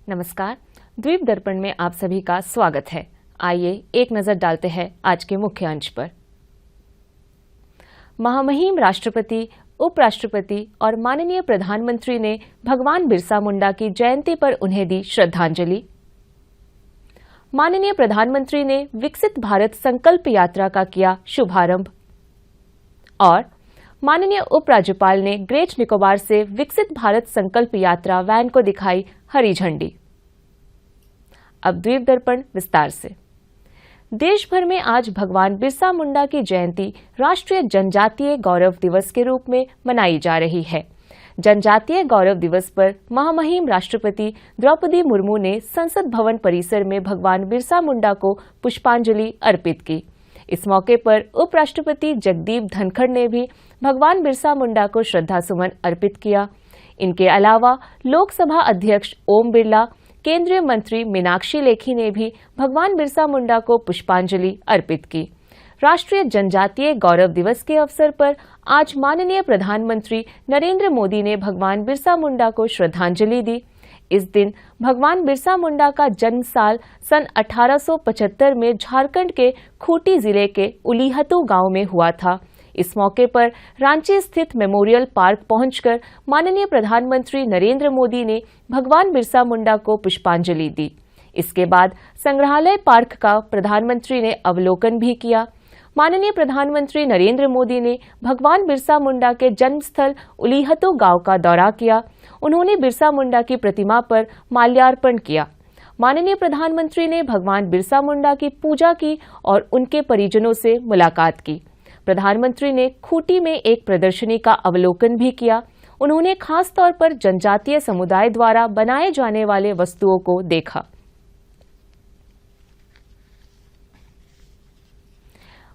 नमस्कार, द्वीप दर्पण में आप सभी का स्वागत है। आइए एक नजर डालते हैं आज के मुख्य अंश पर। महामहिम राष्ट्रपति, उपराष्ट्रपति और माननीय प्रधानमंत्री ने भगवान बिरसा मुंडा की जयंती पर उन्हें दी श्रद्धांजलि। माननीय प्रधानमंत्री ने विकसित भारत संकल्प यात्रा का किया शुभारंभ। और माननीय उपराज्यपाल ने ग्रेट निकोबार से विकसित भारत संकल्प यात्रा वैन को दिखाई हरी झंडी। अब द्वीप दर्पण विस्तार से। देश भर में आज भगवान बिरसा मुंडा की जयंती राष्ट्रीय जनजातीय गौरव दिवस के रूप में मनाई जा रही है। जनजातीय गौरव दिवस पर महामहिम राष्ट्रपति द्रौपदी मुर्मू ने संसद भवन परिसर में भगवान बिरसा मुंडा को पुष्पांजलि अर्पित की। इस मौके पर उपराष्ट्रपति जगदीप धनखड़ ने भी भगवान बिरसा मुंडा को श्रद्धा सुमन अर्पित किया। इनके अलावा लोकसभा अध्यक्ष ओम बिरला, केंद्रीय मंत्री मीनाक्षी लेखी ने भी भगवान बिरसा मुंडा को पुष्पांजलि अर्पित की। राष्ट्रीय जनजातीय गौरव दिवस के अवसर पर आज माननीय प्रधानमंत्री नरेंद्र मोदी ने भगवान बिरसा मुंडा को श्रद्धांजलि दी। इस दिन भगवान बिरसा मुंडा का जन्म साल सन 1875 में झारखंड के खूंटी जिले के उलीहतू गांव में हुआ था। इस मौके पर रांची स्थित मेमोरियल पार्क पहुंचकर माननीय प्रधानमंत्री नरेंद्र मोदी ने भगवान बिरसा मुंडा को पुष्पांजलि दी। इसके बाद संग्रहालय पार्क का प्रधानमंत्री ने अवलोकन भी किया। माननीय प्रधानमंत्री नरेंद्र मोदी ने भगवान बिरसा मुंडा के जन्मस्थल उलीहतू गांव का दौरा किया। उन्होंने बिरसा मुंडा की प्रतिमा पर माल्यार्पण किया। माननीय प्रधानमंत्री ने भगवान बिरसा मुंडा की पूजा की और उनके परिजनों से मुलाकात की। प्रधानमंत्री ने खूंटी में एक प्रदर्शनी का अवलोकन भी किया। उन्होंने खास तौर पर जनजातीय समुदाय द्वारा बनाए जाने वाले वस्तुओं को देखा।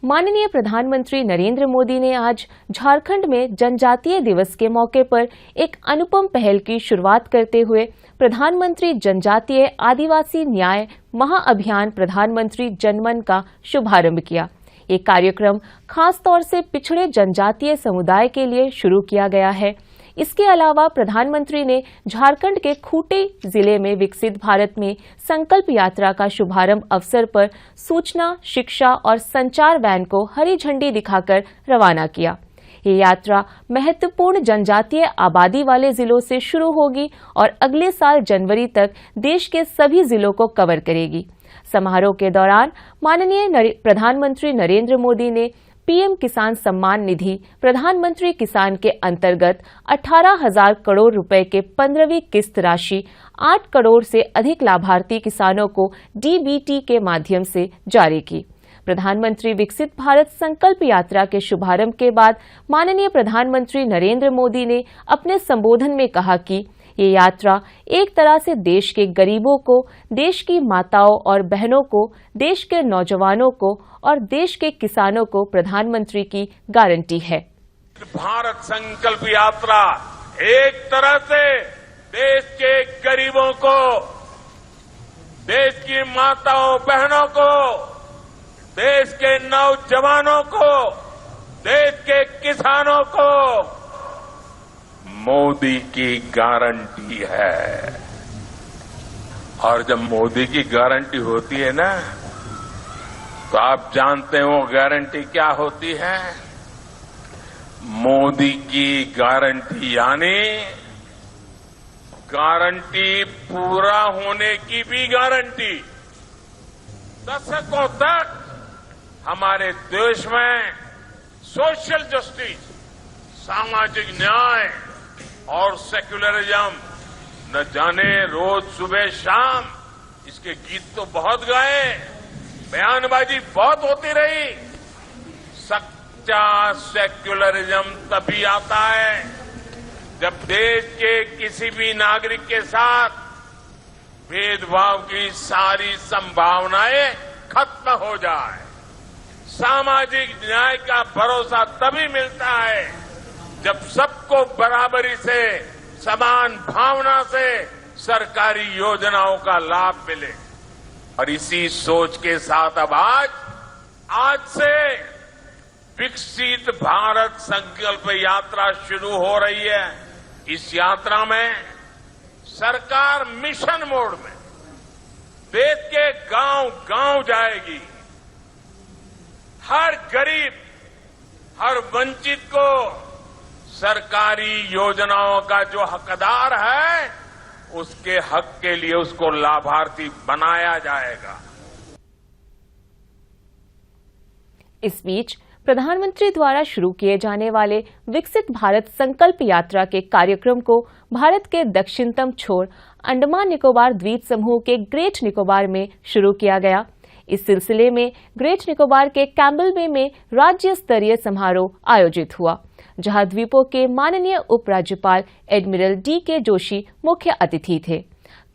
माननीय प्रधानमंत्री नरेंद्र मोदी ने आज झारखंड में जनजातीय दिवस के मौके पर एक अनुपम पहल की शुरुआत करते हुए प्रधानमंत्री जनजातीय आदिवासी न्याय महाअभियान प्रधानमंत्री जनमन का शुभारंभ किया। ये कार्यक्रम खास तौर से पिछड़े जनजातीय समुदाय के लिए शुरू किया गया है। इसके अलावा प्रधानमंत्री ने झारखंड के खूंटी जिले में विकसित भारत में संकल्प यात्रा का शुभारंभ अवसर पर सूचना, शिक्षा और संचार वैन को हरी झंडी दिखाकर रवाना किया। ये यात्रा महत्वपूर्ण जनजातीय आबादी वाले जिलों से शुरू होगी और अगले साल जनवरी तक देश के सभी जिलों को कवर करेगी। समारोह के दौरान माननीय प्रधानमंत्री नरेंद्र मोदी ने पीएम किसान सम्मान निधि प्रधानमंत्री किसान के अंतर्गत 18,000 करोड़ रुपए के 15वीं किस्त राशि 8 करोड़ से अधिक लाभार्थी किसानों को डीबीटी के माध्यम से जारी की। प्रधानमंत्री विकसित भारत संकल्प यात्रा के शुभारंभ के बाद माननीय प्रधानमंत्री नरेंद्र मोदी ने अपने संबोधन में कहा कि ये यात्रा एक तरह से देश के गरीबों को, देश की माताओं और बहनों को, देश के नौजवानों को और देश के किसानों को प्रधानमंत्री की गारंटी है। भारत संकल्प यात्रा एक तरह से देश के गरीबों को, देश की माताओं बहनों को, देश के नौजवानों को, देश के किसानों को मोदी की गारंटी है। और जब मोदी की गारंटी होती है ना, तो आप जानते हैं वो गारंटी क्या होती है। मोदी की गारंटी यानी गारंटी पूरा होने की भी गारंटी। दशकों तक हमारे देश में सोशल जस्टिस, सामाजिक न्याय और सेक्युलरिज्म न जाने रोज सुबह शाम इसके गीत तो बहुत गाए, बयानबाजी बहुत होती रही। सच्चा सेक्युलरिज्म तभी आता है जब देश के किसी भी नागरिक के साथ भेदभाव की सारी संभावनाएं खत्म हो जाए। सामाजिक न्याय का भरोसा तभी मिलता है जब सबको बराबरी से, समान भावना से सरकारी योजनाओं का लाभ मिले। और इसी सोच के साथ अब आज से विकसित भारत संकल्प यात्रा शुरू हो रही है। इस यात्रा में सरकार मिशन मोड में देश के गांव-गांव जाएगी। हर गरीब, हर वंचित को सरकारी योजनाओं का जो हकदार है, उसके हक के लिए उसको लाभार्थी बनाया जाएगा। इस बीच प्रधानमंत्री द्वारा शुरू किए जाने वाले विकसित भारत संकल्प यात्रा के कार्यक्रम को भारत के दक्षिणतम छोर अंडमान निकोबार द्वीप समूह के ग्रेट निकोबार में शुरू किया गया। इस सिलसिले में ग्रेट निकोबार के कैम्पबेल बे में राज्य स्तरीय समारोह आयोजित हुआ, जहां द्वीपों के माननीय उपराज्यपाल एडमिरल डी.के. जोशी मुख्य अतिथि थे।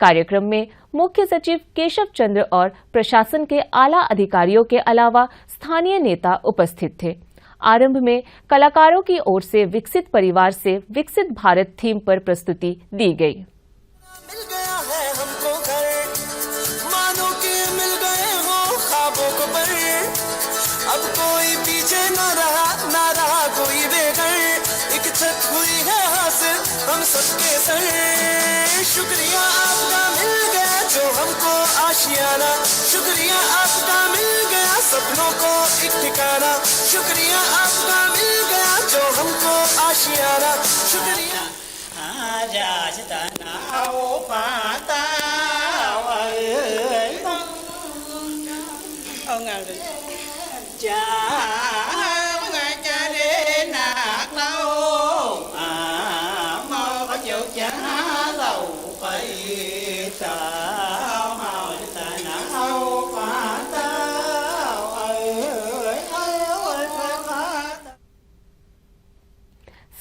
कार्यक्रम में मुख्य सचिव केशव चंद्र और प्रशासन के आला अधिकारियों के अलावा स्थानीय नेता उपस्थित थे। आरंभ में कलाकारों की ओर से विकसित परिवार से विकसित भारत थीम पर प्रस्तुति दी गई। अब कोई पीछे न रहा कोई बेघर, एक छत हुई है हासिल हम सबके सर। शुक्रिया आपका मिल गया जो हमको आशियाना, शुक्रिया आपका मिल गया सपनों को एक ठिकाना, शुक्रिया आपका मिल गया जो हमको आशियाना, शुक्रिया।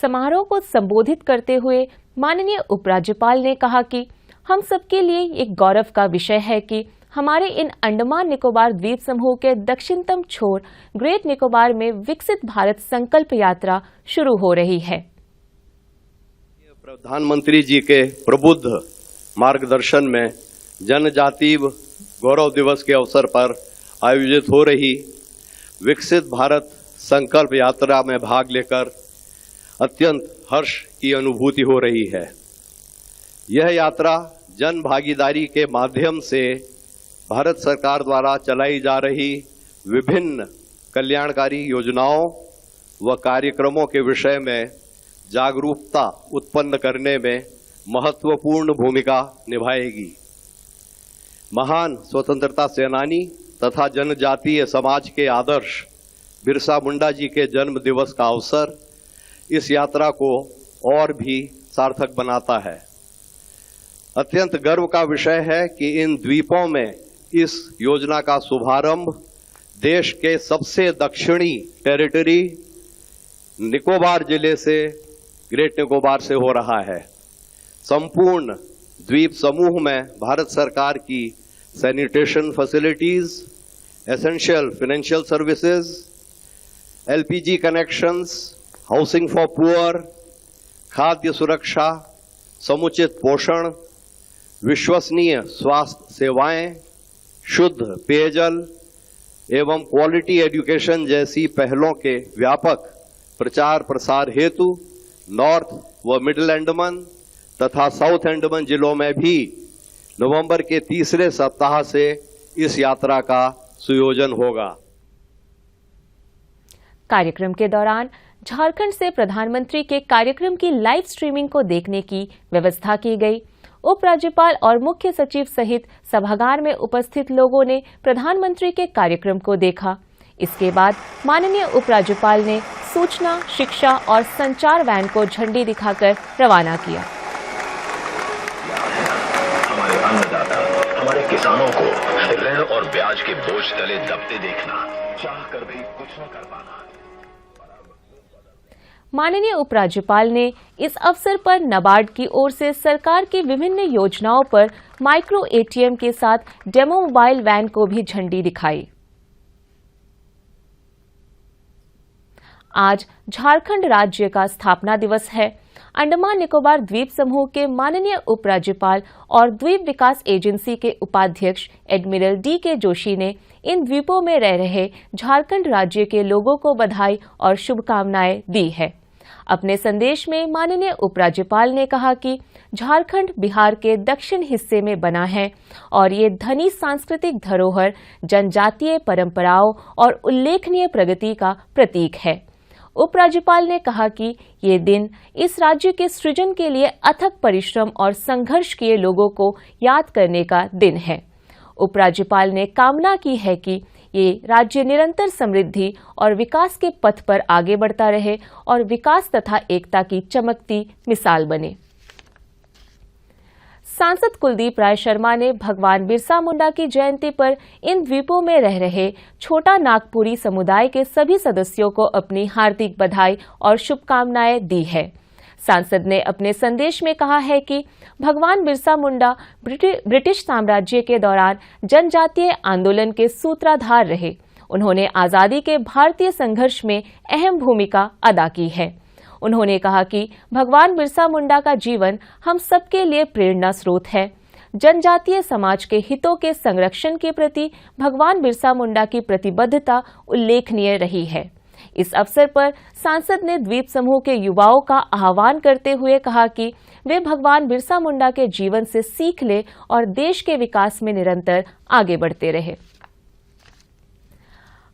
समारोह को संबोधित करते हुए माननीय उपराज्यपाल ने कहा कि हम सबके लिए एक गौरव का विषय है कि हमारे इन अंडमान निकोबार द्वीप समूह के दक्षिणतम छोर ग्रेट निकोबार में विकसित भारत संकल्प यात्रा शुरू हो रही है। प्रधानमंत्री जी के प्रबुद्ध मार्गदर्शन में जनजातीय गौरव दिवस के अवसर पर आयोजित हो रही विकसित भारत संकल्प यात्रा में भाग लेकर अत्यंत हर्ष की अनुभूति हो रही है। यह यात्रा जन भागीदारी के माध्यम से भारत सरकार द्वारा चलाई जा रही विभिन्न कल्याणकारी योजनाओं व कार्यक्रमों के विषय में जागरूकता उत्पन्न करने में महत्वपूर्ण भूमिका निभाएगी। महान स्वतंत्रता सेनानी तथा जनजातीय समाज के आदर्श बिरसा मुंडा जी के जन्म दिवस का अवसर इस यात्रा को और भी सार्थक बनाता है। अत्यंत गर्व का विषय है कि इन द्वीपों में इस योजना का शुभारंभ देश के सबसे दक्षिणी टेरिटरी निकोबार जिले से ग्रेट निकोबार से हो रहा है। संपूर्ण द्वीप समूह में भारत सरकार की sanitation facilities, essential financial services, LPG connections, housing for poor, खाद्य सुरक्षा, समुचित पोषण, विश्वसनीय स्वास्थ्य सेवाएं, शुद्ध पेयजल एवं क्वालिटी एजुकेशन जैसी पहलों के व्यापक प्रचार प्रसार हेतु नॉर्थ व मिडिल अंडमान तथा साउथ अंडमान जिलों में भी नवंबर के तीसरे सप्ताह से इस यात्रा का सुयोजन होगा। कार्यक्रम के दौरान झारखंड से प्रधानमंत्री के कार्यक्रम की लाइव स्ट्रीमिंग को देखने की व्यवस्था की गई। उपराज्यपाल और मुख्य सचिव सहित सभागार में उपस्थित लोगों ने प्रधानमंत्री के कार्यक्रम को देखा। इसके बाद माननीय उपराज्यपाल ने सूचना, शिक्षा और संचार वैन को झंडी दिखाकर रवाना किया। हमारे अन्नदाता, हमारे किसानों को ऋण और ब्याज के बोझ तले दबते देखना, चाह कर भी कुछ न कर पाना। माननीय उपराज्यपाल ने इस अवसर पर नाबार्ड की ओर से सरकार की विभिन्न योजनाओं पर माइक्रो एटीएम के साथ डेमो मोबाइल वैन को भी झंडी दिखाई। आज झारखंड राज्य का स्थापना दिवस है। अंडमान निकोबार द्वीप समूह के माननीय उपराज्यपाल और द्वीप विकास एजेंसी के उपाध्यक्ष एडमिरल डी.के. जोशी ने इन द्वीपों में रह रहे झारखंड राज्य के लोगों को बधाई और शुभकामनाएं दी है। अपने संदेश में माननीय उपराज्यपाल ने कहा कि झारखंड बिहार के दक्षिण हिस्से में बना है और ये धनी सांस्कृतिक धरोहर, जनजातीय परंपराओं और उल्लेखनीय प्रगति का प्रतीक है। उपराज्यपाल ने कहा कि ये दिन इस राज्य के सृजन के लिए अथक परिश्रम और संघर्ष किए लोगों को याद करने का दिन है। उपराज्यपाल ने कामना की है कि ये राज्य निरंतर समृद्धि और विकास के पथ पर आगे बढ़ता रहे और विकास तथा एकता की चमकती मिसाल बने। सांसद कुलदीप राय शर्मा ने भगवान बिरसा मुंडा की जयंती पर इन द्वीपों में रह रहे छोटा नागपुरी समुदाय के सभी सदस्यों को अपनी हार्दिक बधाई और शुभकामनाएं दी है। सांसद ने अपने संदेश में कहा है कि भगवान बिरसा मुंडा ब्रिटिश साम्राज्य के दौरान जनजातीय आंदोलन के सूत्रधार रहे। उन्होंने आजादी के भारतीय संघर्ष में अहम भूमिका अदा की है। उन्होंने कहा कि भगवान बिरसा मुंडा का जीवन हम सबके लिए प्रेरणा स्रोत है। जनजातीय समाज के हितों के संरक्षण के प्रति भगवान बिरसा मुंडा की प्रतिबद्धता उल्लेखनीय रही है। इस अवसर पर सांसद ने द्वीप समूह के युवाओं का आह्वान करते हुए कहा कि वे भगवान बिरसा मुंडा के जीवन से सीख ले और देश के विकास में निरंतर आगे बढ़ते रहे।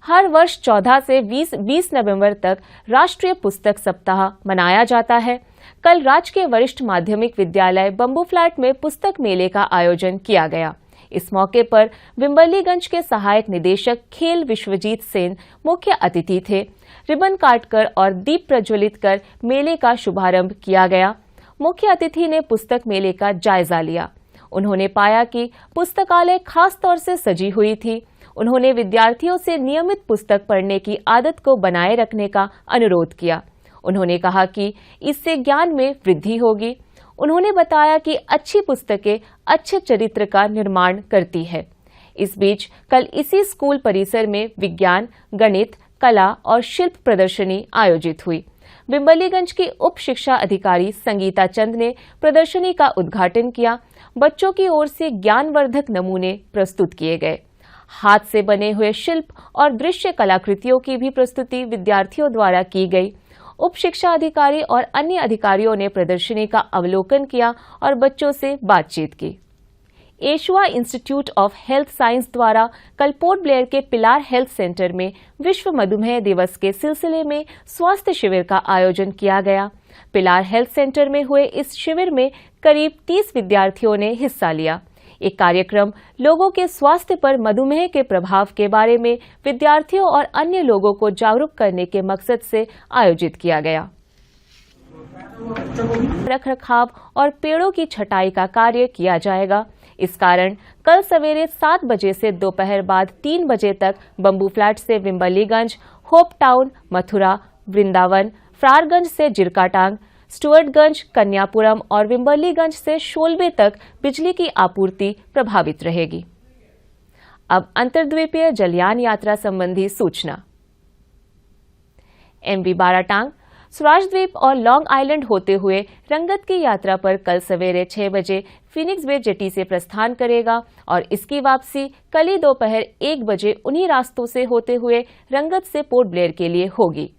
हर वर्ष 14 से 20 नवंबर तक राष्ट्रीय पुस्तक सप्ताह मनाया जाता है। कल राजकीय वरिष्ठ माध्यमिक विद्यालय बम्बू फ्लैट में पुस्तक मेले का आयोजन किया गया। इस मौके पर विम्बरलीगंज के सहायक निदेशक खेल विश्वजीत सेन मुख्य अतिथि थे। रिबन काटकर और दीप प्रज्वलित कर मेले का शुभारंभ किया गया। मुख्य अतिथि ने पुस्तक मेले का जायजा लिया। उन्होंने पाया कि पुस्तकालय खास तौर से सजी हुई थी। उन्होंने विद्यार्थियों से नियमित पुस्तक पढ़ने की आदत को बनाए रखने का अनुरोध किया। उन्होंने कहा कि इससे ज्ञान में वृद्धि होगी। उन्होंने बताया कि अच्छी पुस्तकें अच्छे चरित्र का निर्माण करती है। इस बीच कल इसी स्कूल परिसर में विज्ञान, गणित, कला और शिल्प प्रदर्शनी आयोजित हुई। विम्बरलीगंज की उप शिक्षा अधिकारी संगीता चंद ने प्रदर्शनी का उद्घाटन किया। बच्चों की ओर से ज्ञानवर्धक नमूने प्रस्तुत किए गए। हाथ से बने हुए शिल्प और दृश्य कलाकृतियों की भी प्रस्तुति विद्यार्थियों द्वारा की गई। उप शिक्षा अधिकारी और अन्य अधिकारियों ने प्रदर्शनी का अवलोकन किया और बच्चों से बातचीत की। एशुआ इंस्टीट्यूट ऑफ हेल्थ साइंस द्वारा कल पोर्ट ब्लेयर के पिलार हेल्थ सेंटर में विश्व मधुमेह दिवस के सिलसिले में स्वास्थ्य शिविर का आयोजन किया गया। पिलार हेल्थ सेंटर में हुए इस शिविर में करीब 30 विद्यार्थियों ने हिस्सा लिया। एक कार्यक्रम लोगों के स्वास्थ्य पर मधुमेह के प्रभाव के बारे में विद्यार्थियों और अन्य लोगों को जागरूक करने के मकसद से आयोजित किया गया। रखरखाव और पेड़ों की छटाई का कार्य किया जाएगा। इस कारण कल सवेरे 7 बजे से दोपहर बाद 3 बजे तक बम्बू फ्लैट से विम्बरलीगंज, होप टाउन, मथुरा, वृंदावन, फ्रारगंज से जिरकाटांग, स्टुअर्टगंज, कन्यापुरम और विम्बरलीगंज से शोलबे तक बिजली की आपूर्ति प्रभावित रहेगी। अब अंतर्द्वीपीय जलयान यात्रा संबंधी सूचना। MV बाराटांग, स्वराज द्वीप और लॉन्ग आइलैंड होते हुए रंगत की यात्रा पर कल सवेरे 6 बजे फीनिक्स बे जेटी से प्रस्थान करेगा और इसकी वापसी कल ही दोपहर 1 बजे उन्हीं रास्तों से होते हुए रंगत से पोर्ट ब्लेयर के लिए होगी।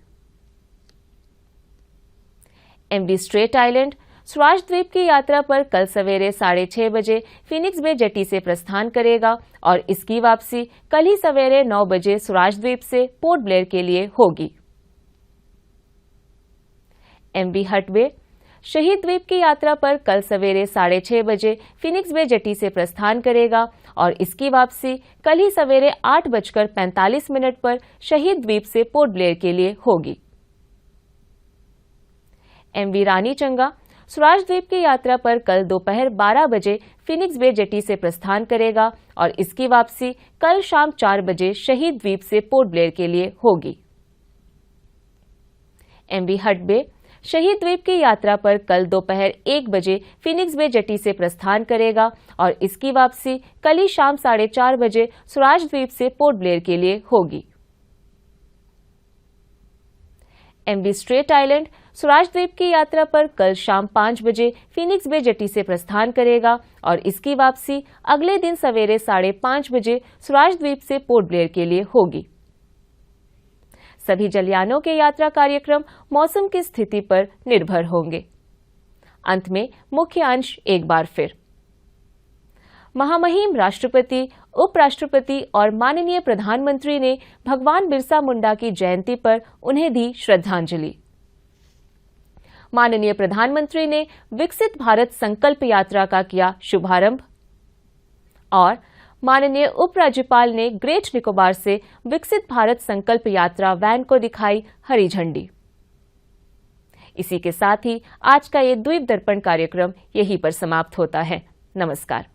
MV स्ट्रेट आइलैंड, स्वराज द्वीप की यात्रा पर कल सवेरे 6:30 बजे फीनिक्स बे जेटी से प्रस्थान करेगा और इसकी वापसी कल ही सवेरे 9 बजे स्वराज द्वीप से पोर्ट ब्लेयर के लिए होगी। MV हट बे, शहीद द्वीप की यात्रा पर कल सवेरे 6:30 बजे फीनिक्स बे जेटी से प्रस्थान करेगा और इसकी वापसी कल ही सवेरे 8:45 पर शहीद द्वीप से पोर्ट ब्लेयर के लिए होगी। MV रानी चंगा, स्वराज द्वीप की यात्रा पर कल दोपहर 12 बजे फीनिक्स बे जेटी से प्रस्थान करेगा और इसकी वापसी कल शाम 4 बजे शहीद द्वीप से पोर्ट ब्लेयर के लिए होगी। MV हट बे, शहीद द्वीप की यात्रा पर कल दोपहर 1 बजे फीनिक्स बे जेटी से प्रस्थान करेगा और इसकी वापसी कल ही शाम 4:30 बजे स्वराज द्वीप से पोर्ट ब्लेयर के लिए होगी। MV स्ट्रेट आइलैंड, स्वराज द्वीप की यात्रा पर कल शाम 5 बजे फीनिक्स बे जेटी से प्रस्थान करेगा और इसकी वापसी अगले दिन सवेरे 5:30 बजे स्वराज द्वीप से पोर्ट ब्लेयर के लिए होगी। सभी जलयानों के यात्रा कार्यक्रम मौसम की स्थिति पर निर्भर होंगे। अंत में मुख्य अंश एक बार फिर। महामहिम राष्ट्रपति, उपराष्ट्रपति और माननीय प्रधानमंत्री ने भगवान बिरसा मुंडा की जयंती पर उन्हें दी श्रद्धांजलि। माननीय प्रधानमंत्री ने विकसित भारत संकल्प यात्रा का किया शुभारंभ और माननीय उपराज्यपाल ने ग्रेट निकोबार से विकसित भारत संकल्प यात्रा वैन को दिखाई हरी झंडी। इसी के साथ ही आज का ये द्वीप दर्पण कार्यक्रम यहीं पर समाप्त होता है। नमस्कार।